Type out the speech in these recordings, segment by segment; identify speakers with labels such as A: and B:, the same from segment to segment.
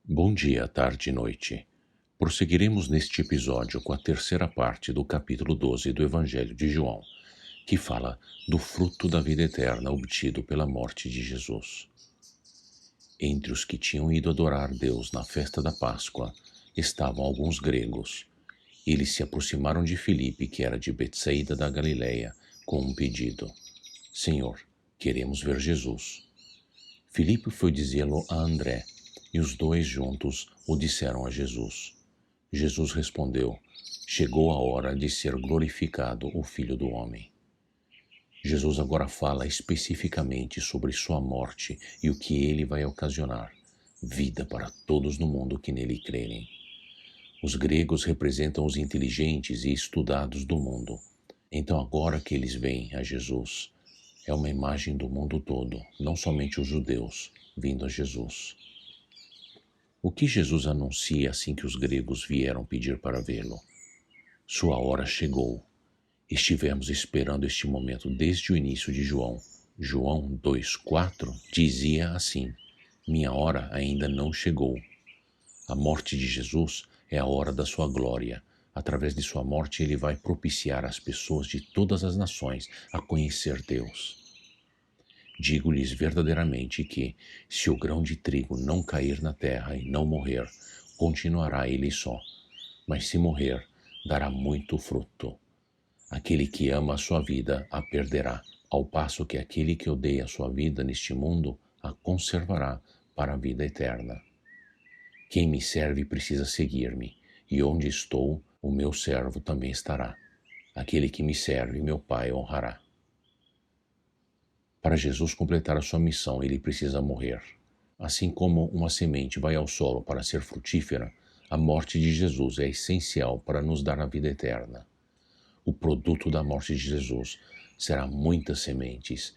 A: Bom dia, tarde e noite. Prosseguiremos neste episódio com a terceira parte do capítulo 12 do Evangelho de João, que fala do fruto da vida eterna obtido pela morte de Jesus. Entre os que tinham ido adorar Deus na festa da Páscoa estavam alguns gregos. Eles se aproximaram de Filipe, que era de Betsaida da Galileia, com um pedido: Senhor, queremos ver Jesus. Filipe foi dizê-lo a André, e os dois juntos o disseram a Jesus. Jesus respondeu: Chegou a hora de ser glorificado o Filho do Homem. Jesus agora fala especificamente sobre sua morte e o que ele vai ocasionar: vida para todos no mundo que nele crerem. Os gregos representam os inteligentes e estudados do mundo. Então, agora que eles veem a Jesus, é uma imagem do mundo todo, não somente os judeus, vindo a Jesus. O que Jesus anuncia assim que os gregos vieram pedir para vê-lo? Sua hora chegou. Estivemos esperando este momento desde o início de João. João 2,4 dizia assim: Minha hora ainda não chegou. A morte de Jesus é a hora da sua glória. Através de sua morte, ele vai propiciar as pessoas de todas as nações a conhecer Deus. Digo-lhes verdadeiramente que, se o grão de trigo não cair na terra e não morrer, continuará ele só. Mas se morrer, dará muito fruto. Aquele que ama a sua vida a perderá, ao passo que aquele que odeia a sua vida neste mundo a conservará para a vida eterna. Quem me serve precisa seguir-me, e onde estou, o meu servo também estará. Aquele que me serve, meu Pai honrará. Para Jesus completar a sua missão, ele precisa morrer. Assim como uma semente vai ao solo para ser frutífera, a morte de Jesus é essencial para nos dar a vida eterna. O produto da morte de Jesus será muitas sementes.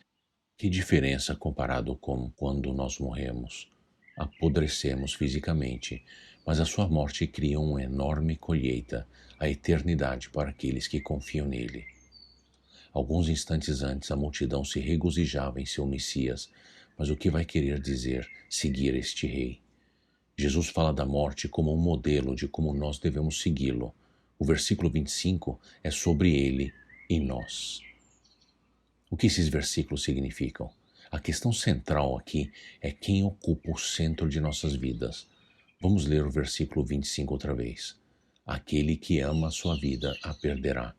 A: Que diferença comparado com quando nós morremos? Apodrecemos fisicamente, mas a sua morte cria uma enorme colheita, a eternidade para aqueles que confiam nele. Alguns instantes antes, a multidão se regozijava em seu Messias, mas o que vai querer dizer seguir este rei? Jesus fala da morte como um modelo de como nós devemos segui-lo. O versículo 25 é sobre ele e nós. O que esses versículos significam? A questão central aqui é quem ocupa o centro de nossas vidas. Vamos ler o versículo 25 outra vez. Aquele que ama a sua vida a perderá,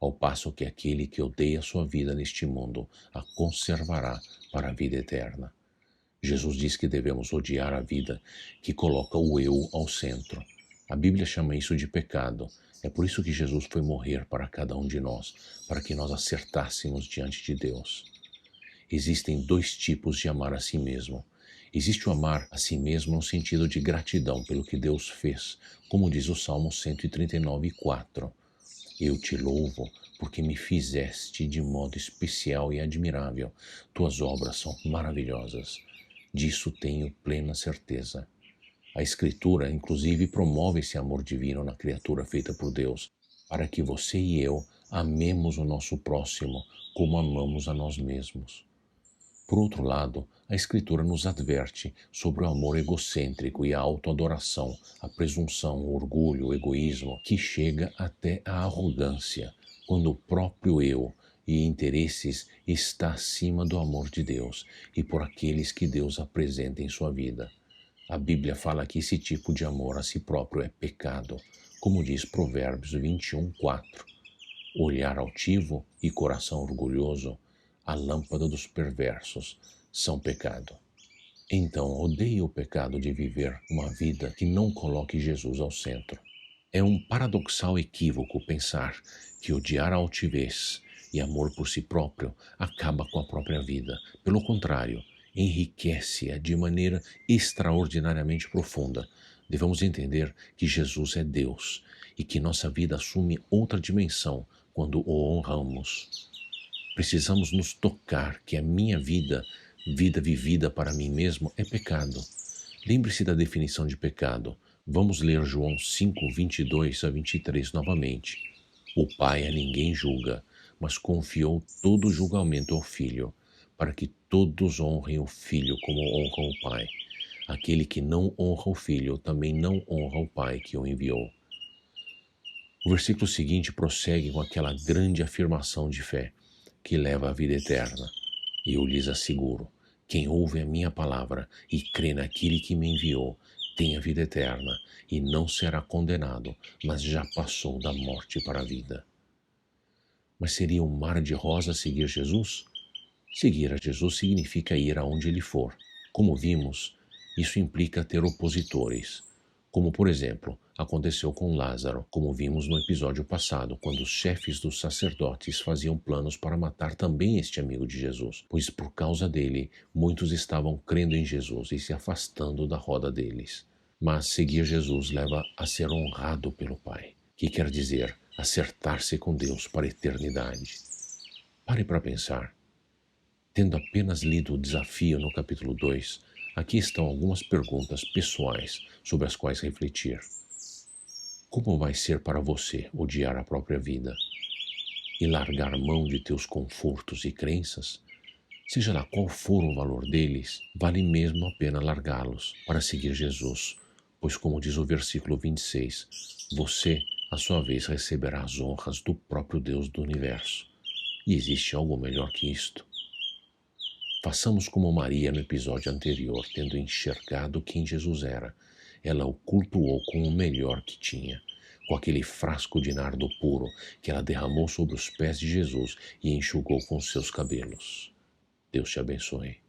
A: ao passo que aquele que odeia a sua vida neste mundo a conservará para a vida eterna. Jesus diz que devemos odiar a vida que coloca o eu ao centro. A Bíblia chama isso de pecado. É por isso que Jesus foi morrer para cada um de nós, para que nós acertássemos diante de Deus. Existem dois tipos de amar a si mesmo. Existe o amar a si mesmo no sentido de gratidão pelo que Deus fez, como diz o Salmo 139:4. Eu te louvo porque me fizeste de modo especial e admirável. Tuas obras são maravilhosas. Disso tenho plena certeza. A Escritura, inclusive, promove esse amor divino na criatura feita por Deus, para que você e eu amemos o nosso próximo como amamos a nós mesmos. Por outro lado, a Escritura nos adverte sobre o amor egocêntrico e a autoadoração, a presunção, o orgulho, o egoísmo, que chega até a arrogância, quando o próprio eu e interesses está acima do amor de Deus e por aqueles que Deus apresenta em sua vida. A Bíblia fala que esse tipo de amor a si próprio é pecado, como diz Provérbios 21:4. Olhar altivo e coração orgulhoso, a lâmpada dos perversos, são pecado. Então, odeie o pecado de viver uma vida que não coloque Jesus ao centro. É um paradoxal equívoco pensar que odiar a altivez e amor por si próprio acaba com a própria vida. Pelo contrário, enriquece-a de maneira extraordinariamente profunda. Devemos entender que Jesus é Deus e que nossa vida assume outra dimensão quando o honramos. Precisamos nos tocar que a minha vida, vida vivida para mim mesmo, é pecado. Lembre-se da definição de pecado. Vamos ler João 5:22-23 novamente. O Pai a ninguém julga, mas confiou todo o julgamento ao Filho, para que todos honrem o Filho como honram o Pai. Aquele que não honra o Filho também não honra o Pai que o enviou. O versículo seguinte prossegue com aquela grande afirmação de fé que leva à vida eterna. E eu lhes asseguro: quem ouve a minha palavra e crê naquele que me enviou, tem a vida eterna e não será condenado, mas já passou da morte para a vida. Mas seria um mar de rosas seguir Jesus? Seguir a Jesus significa ir aonde ele for. Como vimos, isso implica ter opositores, como por exemplo, aconteceu com Lázaro, como vimos no episódio passado, quando os chefes dos sacerdotes faziam planos para matar também este amigo de Jesus, pois por causa dele, muitos estavam crendo em Jesus e se afastando da roda deles. Mas seguir Jesus leva a ser honrado pelo Pai, que quer dizer acertar-se com Deus para a eternidade. Pare para pensar. Tendo apenas lido o desafio no capítulo 2, aqui estão algumas perguntas pessoais sobre as quais refletir. Como vai ser para você odiar a própria vida e largar mão de teus confortos e crenças? Seja lá qual for o valor deles, vale mesmo a pena largá-los para seguir Jesus, pois como diz o versículo 26, você, à sua vez, receberá as honras do próprio Deus do universo. E existe algo melhor que isto? Façamos como Maria no episódio anterior, tendo enxergado quem Jesus era. Ela o cultuou com o melhor que tinha, com aquele frasco de nardo puro que ela derramou sobre os pés de Jesus e enxugou com seus cabelos. Deus te abençoe.